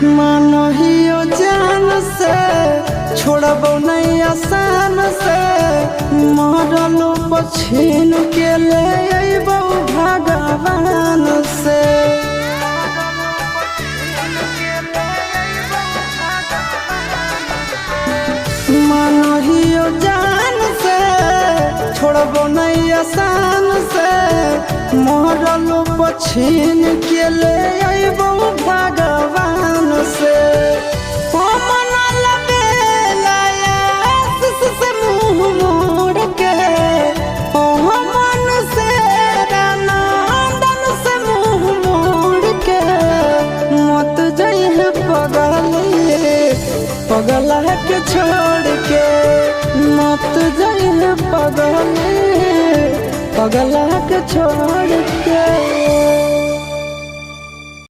मानहियो जान से छोड़बो नहीं आसान से मरलो पछीन के ले अइबो भगवान से। मानहियो जान से छोड़बो नहीं आसान से मरलो पछीन के ले अइबो भगवान से। पगला के छोड़ के मत जाइए पगला के छोड़ के।